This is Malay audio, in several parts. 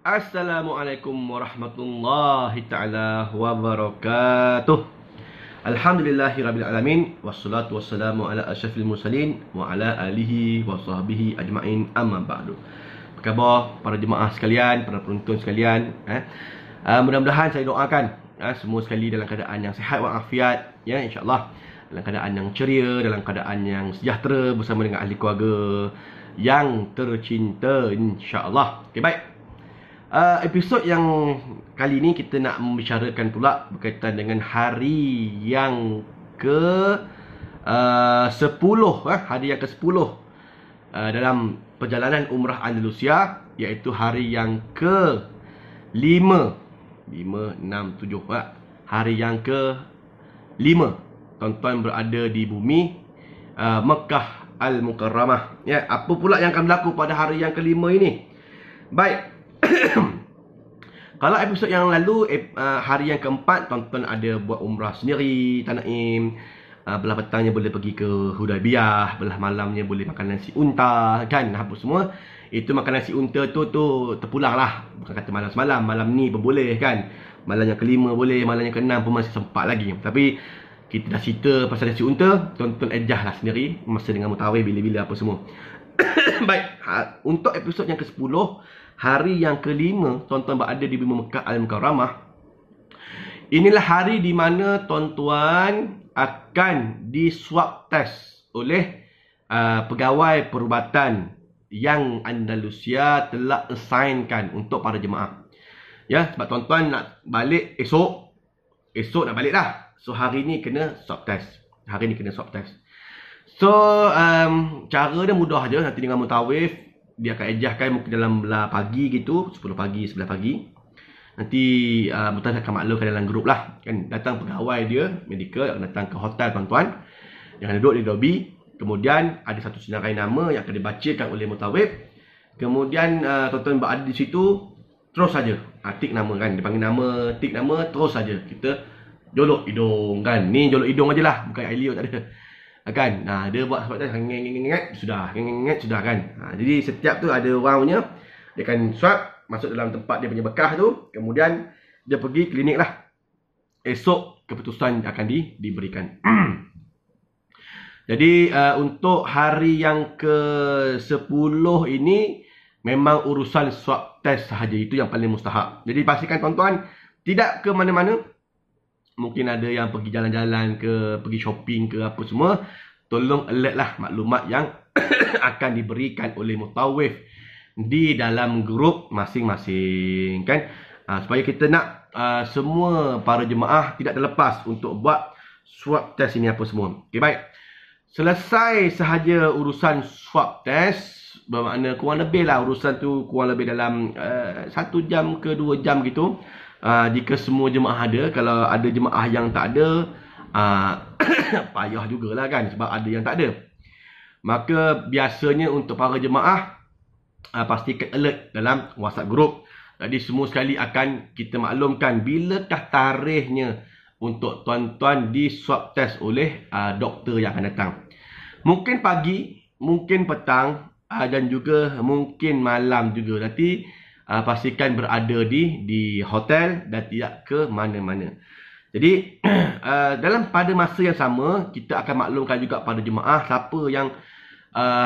Assalamualaikum warahmatullahi ta'ala wabarakatuh. Alhamdulillahirrabbilalamin. Wassalatu wassalamu ala asyrafil mursalin wa ala alihi wa sahbihi ajma'in, amma ba'du. Apa khabar para jemaah sekalian, para penonton sekalian? Mudah-mudahan saya doakan semua sekali dalam keadaan yang sihat walafiat, ya, insyaAllah. Dalam keadaan yang ceria, dalam keadaan yang sejahtera bersama dengan ahli keluarga yang tercinta, insyaAllah. Okay, baik. Episod yang kali ni kita nak membicarakan pula berkaitan dengan hari yang ke 10, hari yang ke 10 dalam perjalanan Umrah Andalusia, iaitu hari yang ke 5, 6, 7, hari yang ke 5 tuan-tuan berada di bumi Mekah Al-Mukarramah. Ya, apa pula yang akan berlaku pada hari yang ke-5 ini? Baik. Kalau episod yang lalu, hari yang keempat, tuan-tuan ada buat umrah sendiri, Tanaim. Belah petangnya boleh pergi ke Hudaybiyah, belah malamnya boleh makan nasi unta, kan, apa semua. Itu makan nasi unta tu terpulang lah. Bukan kata malam semalam, malam ni pun boleh, kan. Malam yang ke-5 boleh, malam yang ke-6 pun masih sempat lagi. Tapi kita dah cerita pasal nasi unta, tuan-tuan adjust lah sendiri masa dengan mutawif bila-bila apa semua. Baik, untuk episod yang ke-10, hari yang ke-5 tuan-tuan berada di bumi Mekah Al-Mukarramah. Inilah hari di mana tuan-tuan akan diswab test oleh pegawai perubatan yang Andalusia telah assignkan untuk para jemaah. Ya, sebab tuan-tuan nak balik esok nak balik dah. So hari ni kena swab test. So cara dia mudah je. Nanti dengan mutawif dia akan ejahkan mungkin dalam belah pagi gitu, 10 pagi, 11 pagi. Nanti mutawif akan maklumkan dalam grup lah, kan. Datang pegawai dia medical akan datang ke hotel tuan-tuan, yang duduk di lobby. Kemudian ada satu senarai nama yang akan dibacakan oleh mutawif. Kemudian tuan-tuan berada di situ, terus saja tik nama, kan. Dia panggil nama, tik nama, terus saja kita jolok hidung, kan. Ni jolok hidung ajalah, bukan Ailio, tak ada, kan. Dia buat sebab ngeng-ngeng sudah, kan. Jadi setiap tu ada orang punya, dia akan swab masuk dalam tempat dia punya bekas tu, kemudian dia pergi klinik lah. Esok keputusan akan diberikan. Jadi untuk hari yang ke-10 ini memang urusan swab test sahaja, itu yang paling mustahak. Jadi pastikan tuan-tuan tidak ke mana-mana. Mungkin ada yang pergi jalan-jalan ke, pergi shopping ke apa semua. Tolong alert lah maklumat yang akan diberikan oleh mutawif di dalam grup masing-masing, kan. Supaya kita nak semua para jemaah tidak terlepas untuk buat swab test ini apa semua. Okay, baik. Selesai sahaja urusan swab test, bermakna kurang lebih lah urusan tu kurang lebih dalam 1 jam ke 2 jam gitu. Jika semua jemaah ada. Kalau ada jemaah yang tak ada, payah jugalah, kan, sebab ada yang tak ada. Maka biasanya untuk para jemaah, pastikan alert dalam WhatsApp group. Jadi semua sekali akan kita maklumkan bilakah tarikhnya untuk tuan-tuan di swab test oleh doktor yang akan datang. Mungkin pagi, mungkin petang, dan juga mungkin malam juga. Nanti pastikan berada di hotel dan tidak ke mana-mana. Jadi pada masa yang sama, kita akan maklumkan juga pada jemaah siapa yang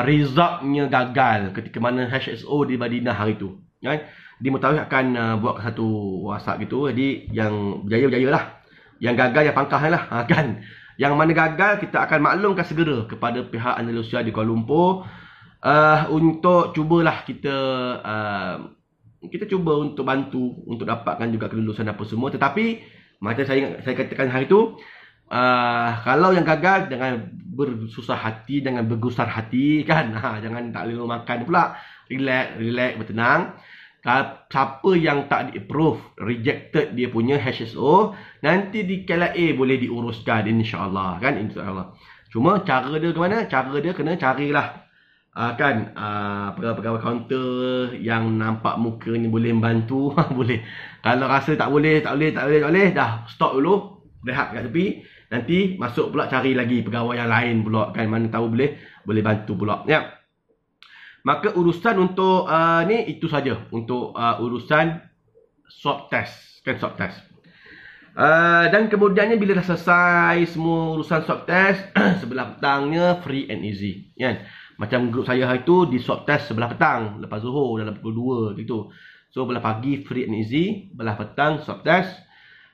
resultnya gagal ketika mana HSO di Madinah hari itu, kan. Di mutawif akan buat satu WhatsApp gitu. Jadi yang berjaya lah, yang gagal yang pangkah lah, kan. Yang mana gagal kita akan maklumkan segera kepada pihak Andalusia di Kuala Lumpur, untuk cubalah kita cuba untuk bantu untuk dapatkan juga kelulusan apa semua. Tetapi macam saya katakan hari tu, kalau yang gagal jangan bersusah hati, jangan bergusar hati, kan. Jangan tak boleh makan pula. Relax, bertenang. Siapa yang tak di-approve, rejected dia punya HSO, nanti di KLA boleh diuruskan, insya-Allah, kan, insya-Allah. Cuma cara dia ke mana? Cara dia kena carilah kan pegawai kaunter yang nampak muka ni boleh membantu. Boleh. Kalau rasa tak boleh, dah stop dulu, rehat kat tepi. Nanti masuk pula cari lagi pegawai yang lain pula, kan, mana tahu boleh bantu pula, ya. Maka urusan untuk ni itu saja untuk urusan swab test, kan, swab test. Dan kemudiannya bila dah selesai semua urusan swab test, sebelah petangnya free and easy, kan. Macam grup saya hari tu di swab test sebelah petang, lepas Zuhur dalam pukul 2 gitu. So belah pagi free and easy, belah petang swab test.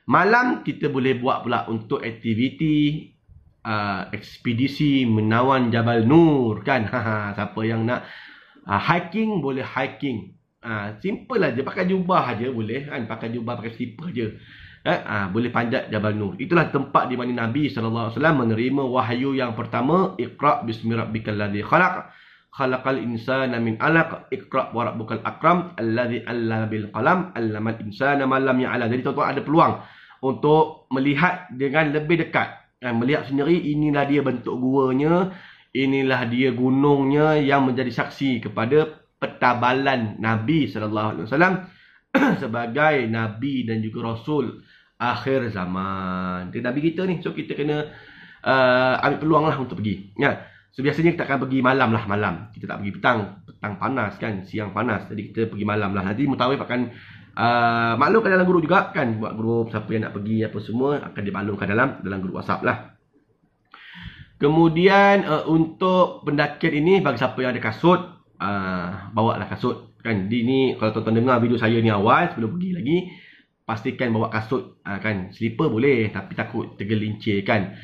Malam kita boleh buat pula untuk aktiviti ekspedisi menawan Jabal Nur, kan. Siapa yang nak hiking boleh hiking. Simple aja, pakai jubah aja boleh, kan. Pakai jubah, pakai slipper je. Boleh panjat Jabal Nur. Itulah tempat di mana Nabi SAW menerima wahyu yang pertama. Iqra' bismi rabbikal ladzi khalaq. Khalaqal insana min 'alaq. Iqra' wa rabbukal akram. Alladzi 'allama bil qalam. 'Allamal insana ma lam ya'lam. Jadi tuan-tuan ada peluang untuk melihat dengan lebih dekat. Melihat sendiri, inilah dia bentuk guanya. Inilah dia gunungnya yang menjadi saksi kepada petabalan Nabi SAW sebagai Nabi dan juga Rasul akhir zaman. Dia Nabi kita ni. So kita kena ambil peluang lah untuk pergi. So biasanya kita akan pergi malam lah, malam. Kita tak pergi petang. Petang panas, kan. Siang panas. Jadi kita pergi malam lah. Nanti Mutawif akan maklumkan dalam grup juga, kan. Buat grup, siapa yang nak pergi apa semua akan dimaklumkan dalam grup WhatsApp lah. Kemudian untuk pendakian ini, bagi siapa yang ada kasut, bawa lah kasut, kan. Ni kalau tuan-tuan dengar video saya ni awal sebelum pergi lagi, pastikan bawa kasut, kan. Slipper boleh tapi takut tergelincir, kan.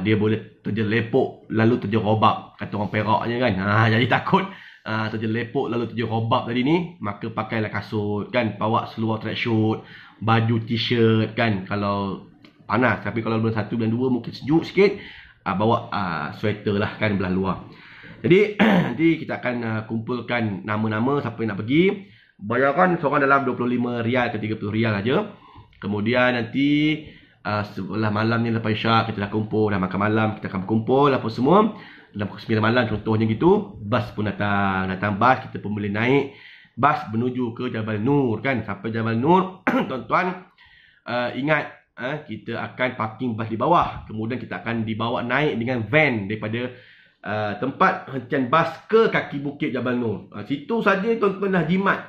Dia boleh terjelepok lalu terjerobab, kata orang Peraknya, kan. Jadi takut terjelepok lalu terjerobab tadi ni, maka pakailah kasut, kan. Bawa seluar tracksuit, baju t-shirt, kan, kalau panas. Tapi kalau bulan 1, bulan 2 mungkin sejuk sikit, bawa sweater lah, kan, belah luar. Jadi nanti kita akan kumpulkan nama-nama siapa yang nak pergi. Bayarkan seorang dalam 25 rial ke 30 rial aja. Kemudian nanti sebelah malam ni lepas isyak kita dah kumpul, dah makan malam, kita akan berkumpul apa semua. Dalam pukul 9 malam contohnya gitu, bas pun datang bas, kita pun boleh naik bas menuju ke Jabal Nur, kan. Sampai Jabal Nur tuan-tuan ingat, kita akan parking bas di bawah. Kemudian kita akan dibawa naik dengan van daripada tempat hentian bas ke kaki bukit Jabal Nur. Situ saja tuan-tuan dah jimat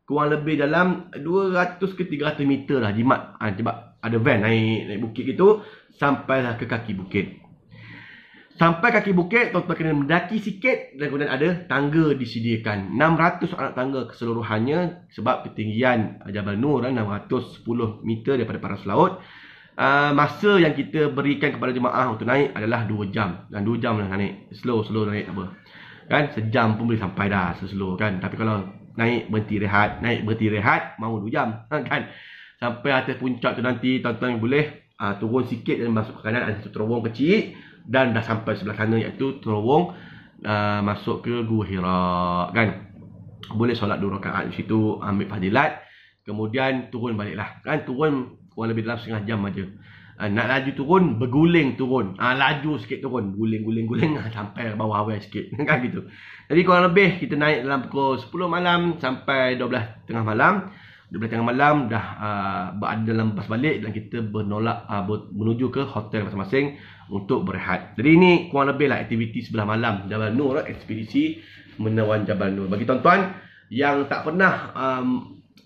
kurang lebih dalam 200 ke 300 meter lah jimat. Sebab ada van naik bukit gitu, sampailah ke kaki bukit. Sampai kaki bukit, tuan-tuan kena mendaki sikit dan kemudian ada tangga disediakan. 600 anak tangga keseluruhannya sebab ketinggian Jabal Nur 610 meter daripada paras laut. Masa yang kita berikan kepada jemaah untuk naik adalah 2 jam. Dan 2 jam lah naik. Slow naik tak apa. Kan, sejam pun boleh sampai dah slow, kan. Tapi kalau naik berhenti rehat, mau 2 jam, kan. Sampai atas puncak tu nanti tuan-tuan boleh turun sikit dan masuk ke kanan, ada satu terowong kecil dan dah sampai sebelah kanan, iaitu terowong masuk ke Gua Hira, kan. Boleh solat 2 rakaat di situ, ambil fadilat, kemudian turun baliklah, kan. Turun kurang lebih dalam setengah jam aja. Nak laju turun, berguling turun. Laju sikit turun, guling sampai bawah awal sikit, kan gitu. Jadi kurang lebih kita naik dalam pukul 10 malam sampai 12 tengah malam. 12 tengah malam dah berada dalam bas balik dan kita menuju ke hotel masing-masing untuk berehat. Jadi ini kurang lebih lah aktiviti sebelah malam Jabal Nur, ekspedisi menawan Jabal Nur. Bagi tuan-tuan yang tak pernah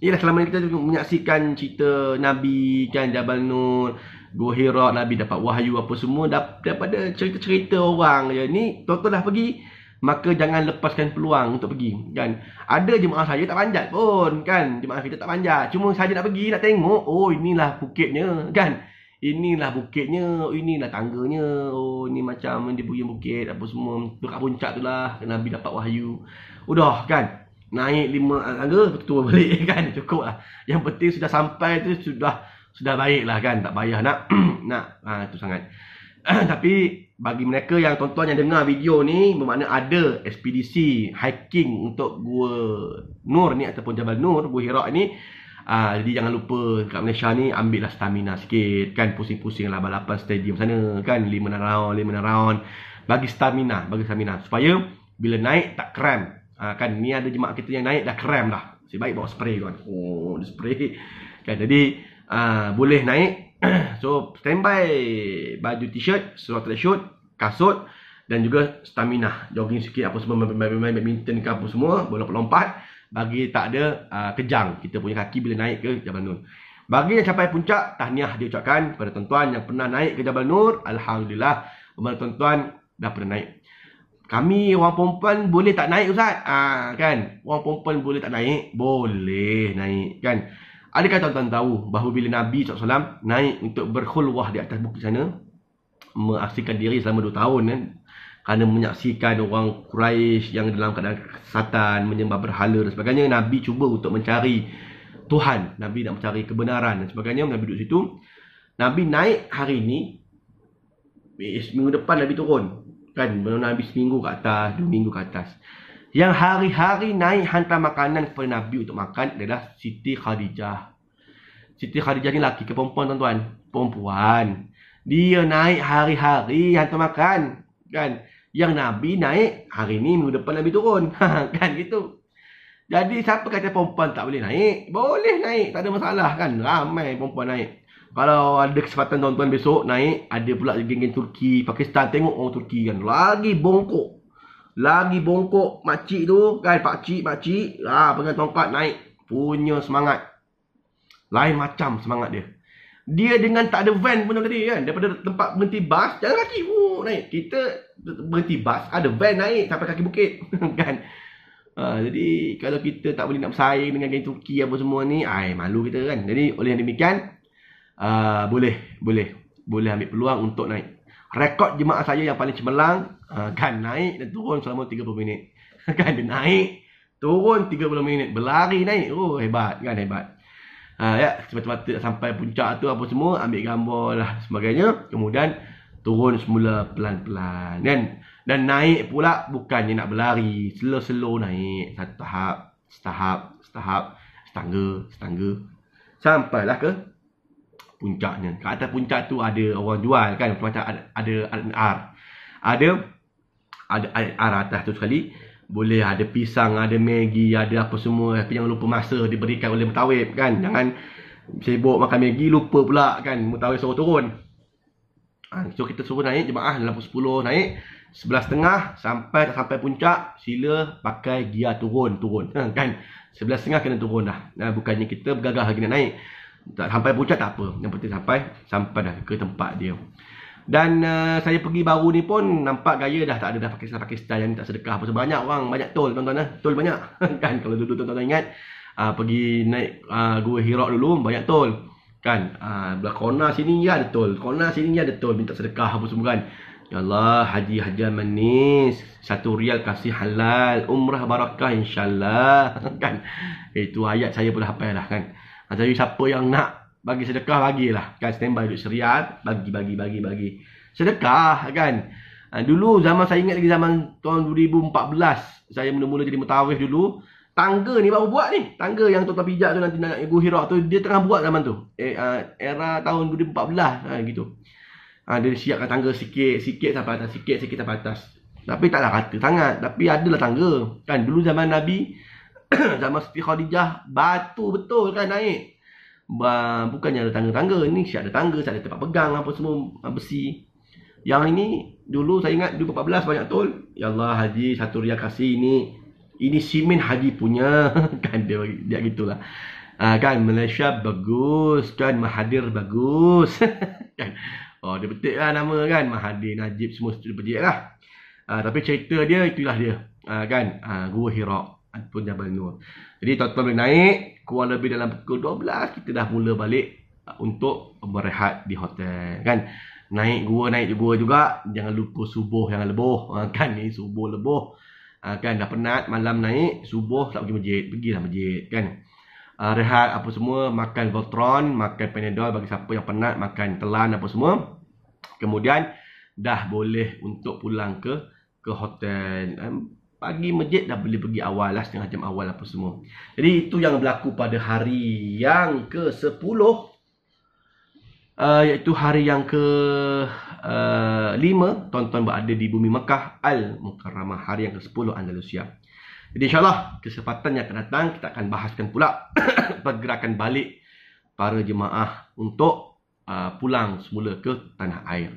selama ni kita menyaksikan cerita Nabi, kan, Jabal Nur, Gua Hira, Nabi dapat wahyu apa semua daripada cerita-cerita orang je. Ni tuan-tuan dah pergi, maka jangan lepaskan peluang untuk pergi, kan. Ada jemaah saya tak panjat pun, kan. Jemaah kita tak panjat, cuma saja nak pergi, nak tengok, oh inilah bukitnya, kan. Inilah bukitnya, inilah tangganya, oh ini macam dia punya bukit apa semua. Dekat puncak tu lah Nabi dapat wahyu. Udah, kan. Naik 5 tangga, turun balik, kan. Cukup lah. Yang penting sudah sampai tu sudah baik lah, kan. Tak payah nak itu sangat. Tapi bagi mereka yang tuan-tuan yang dengar video ni, bermakna ada ekspedisi hiking untuk Gua Nur ni ataupun Jabal Nur, Gua Hira ni, jadi jangan lupa kat Malaysia ni ambil lah stamina sikit, kan. Pusing-pusing lah balapan stadium sana, kan. 5 round bagi stamina supaya bila naik tak cramp. Kan, ni ada jemaah kita yang naik dah cramp dah. Sebaik bawa spray, kan. Dia spray, kan. Jadi boleh naik. So standby baju t-shirt, seluar tracksuit, kasut Dan juga stamina, jogging sikit apa semua, main badminton ke apa semua, lompat-lompat, bagi tak ada kejang kita punya kaki bila naik ke Jabal Nur. Bagi yang capai puncak, tahniah diucapkan kepada tuan-tuan yang pernah naik ke Jabal Nur. Alhamdulillah, kepada tuan-tuan dah pernah naik. Kami orang perempuan boleh tak naik Ustaz? Kan? Orang perempuan boleh tak naik? Boleh naik kan? Adakah tuan-tuan tahu bahawa bila Nabi SAW naik untuk berkhulwah di atas bukit sana, mengaksikan diri selama 2 tahun kan? Kerana menyaksikan orang Quraisy yang dalam keadaan kesesatan, menyembah berhala dan sebagainya, Nabi cuba untuk mencari Tuhan. Nabi nak mencari kebenaran dan sebagainya. Nabi duduk situ. Nabi naik hari ini, minggu depan Nabi turun. Kan, Nabi seminggu ke atas, 2 minggu ke atas. Yang hari-hari naik hantar makanan kepada Nabi untuk makan adalah Siti Khadijah. Siti Khadijah ni lelaki ke perempuan tuan-tuan? Perempuan. Dia naik hari-hari hantar makan. Kan? Yang Nabi naik hari ni, minggu depan Nabi turun. Kan gitu. Jadi siapa kata perempuan tak boleh naik? Boleh naik, tak ada masalah kan. Ramai perempuan naik. Kalau ada kesempatan tuan-tuan besok naik, ada pula geng-geng Turki, Pakistan, tengok orang Turki kan. Lagi bongkok. Lagi bongkok makcik tu kan, pakcik, pegang tongkat naik. Punya semangat. Lain macam semangat dia. Dia dengan tak ada van pun tadi kan. Daripada tempat berhenti bas, jalan kaki naik. Kita berhenti bas, ada van naik sampai kaki bukit. Kan. Jadi kalau kita tak boleh nak bersaing dengan geng Turki apa semua ni, malu kita kan. Jadi oleh yang demikian, boleh ambil peluang untuk naik. Rekod jemaah saya yang paling cemerlang, kan naik dan turun selama 30 minit. Kan dia naik, turun 30 minit, berlari naik. Oh hebat kan, hebat. Ya, cepat-cepat sampai puncak tu apa semua, ambil gambar lah sebagainya. Kemudian turun semula pelan-pelan kan. Dan naik pula bukannya nak berlari, slow-slow naik, satu tahap, setangga. Sampailah ke puncaknya. Kat atas puncak tu ada orang jual kan, macam ada R. Ada R atas tu sekali. Boleh ada pisang, ada Maggi, ada apa semua. Tapi jangan lupa masa diberikan oleh mutawif kan. Jangan sibuk makan Maggi, lupa pula kan. Mutawif suruh turun. So kita suruh naik, jemaah dalam pukul 10 naik. 11.30 sampai puncak, sila pakai gear turun kan. 11.30 kena turun dah. Bukannya kita bergagah lagi nak naik. Tak sampai puncak tak apa. Yang penting sampai dah ke tempat dia. Dan saya pergi baru ni pun nampak gaya dah tak ada dah Pakistan yang tak sedekah apa sebanyak orang, banyak tol tuan-tuan. Tol banyak kan. Kalau dulu tuan-tuan ingat pergi naik Gua Hira dulu banyak tol kan. Belah corner sini ya ada tol, corner sini ya ada tol, minta sedekah apa semua kan. Ya Allah, haji manis, 1 rial kasih halal, umrah barakah insyaAllah. Kan? Itu ayat saya pun dah hafal lah kan. Jadi siapa yang nak bagi sedekah, bagilah. Kan, standby duit serial, bagi. Sedekah kan. Dulu zaman saya ingat lagi zaman tahun 2014, saya mula-mula jadi mutawif dulu. Tangga ni baru buat ni. Tangga yang tuan-tuan pijak tu nanti nak Gua Hira tu, dia tengah buat zaman tu. Era tahun 2014 gitu. Dia siapkan tangga sikit sampai atas, sikit sampai atas. Tapi taklah rata sangat, tapi adalah tangga. Kan dulu zaman Nabi, zaman Siti Khadijah, batu betul kan naik. Bukannya ada tangga-tangga, ni siap ada tangga, siap ada tempat pegang apa semua, besi. Yang ini dulu saya ingat 2014 banyak tol. Ya Allah, haji 1 rial kasih ini simen haji punya. Kan dia gitulah. Kan Malaysia bagus, kan Mahathir bagus. Kan. Oh, dia petik lah nama kan. Mahathir, Najib semua dia petik lah. Tapi cerita dia, itulah dia. Kan. Gua Hira ataupun Jabal Nur. Jadi tuan-tuan boleh naik. Kurang lebih dalam pukul 12. Kita dah mula balik untuk berehat di hotel. Kan. Naik gua juga. Jangan lupa subuh jangan leboh. Kan ni subuh leboh. Kan dah penat. Malam naik. Subuh tak pergi masjid. Pergilah masjid. Kan. Rehat apa semua, makan Voltron, makan Panadol bagi siapa yang penat, makan telan apa semua. Kemudian dah boleh untuk pulang ke hotel. Pagi masjid dah boleh pergi awal lah, setengah jam awal apa semua. Jadi itu yang berlaku pada hari yang ke-10, iaitu hari yang ke-5 tuan-tuan berada di bumi Mekah Al-Mukarramah, hari yang ke-10 Andalusia. Jadi insyaAllah kesempatan yang akan datang kita akan bahaskan pula pergerakan balik para jemaah untuk pulang semula ke tanah air.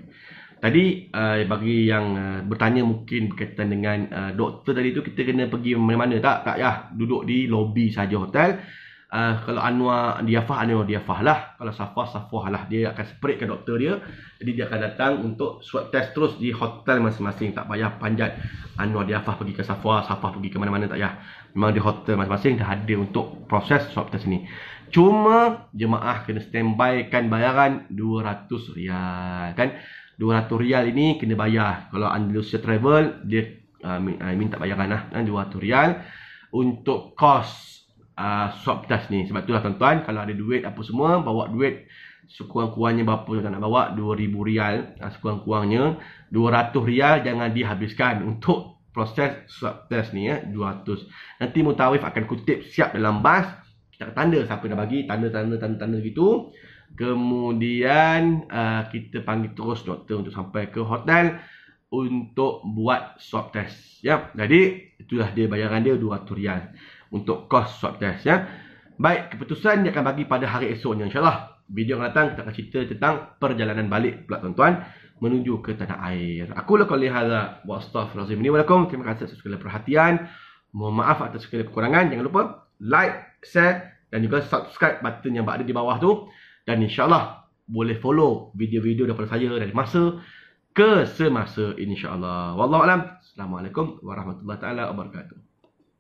Tadi bagi yang bertanya mungkin berkaitan dengan doktor tadi tu, kita kena pergi mana-mana tak? Tak ya, duduk di lobi saja hotel. Kalau Anwar Diafah lah. Kalau Safwah lah. Dia akan separatkan doktor dia. Jadi dia akan datang untuk swab test terus di hotel masing-masing. Tak payah panjat Anwar Diafah pergi ke Safwah pergi ke mana-mana, tak payah. Memang di hotel masing-masing dah ada untuk proses swab test ni. Cuma jemaah kena standby kan bayaran RM200 kan. RM200 ini kena bayar. Kalau Andalusia Travel dia minta bayaran lah RM200 untuk kos swab test ni. Sebab itulah tuan-tuan, kalau ada duit apa semua, bawa duit sekurang-kurangnya berapa tuan nak bawa? RM2,000 sekurang-kurangnya. RM200 jangan dihabiskan untuk proses swab test ni ya. 200. Nanti mutawif akan kutip siap dalam bas. Kita tanda siapa nak bagi, tanda gitu. Kemudian kita panggil terus doktor untuk sampai ke hotel untuk buat swab test ya. Jadi itulah dia bayaran dia RM200 untuk kos swab test ya. Baik, keputusan dia akan bagi pada hari esoknya insya-Allah. Video yang datang kita akan cerita tentang perjalanan balik pula tuan-tuan menuju ke tanah air. Aku la qouli hadza wa astaghfirullahalazim li wa lakum. Terima kasih atas segala perhatian. Mohon maaf atas segala kekurangan. Jangan lupa like, share dan juga subscribe button yang berada di bawah tu. Dan insya-Allah boleh follow video-video daripada saya dari masa ke semasa insya-Allah. Wallahu alam. Assalamualaikum warahmatullahi taala wabarakatuh.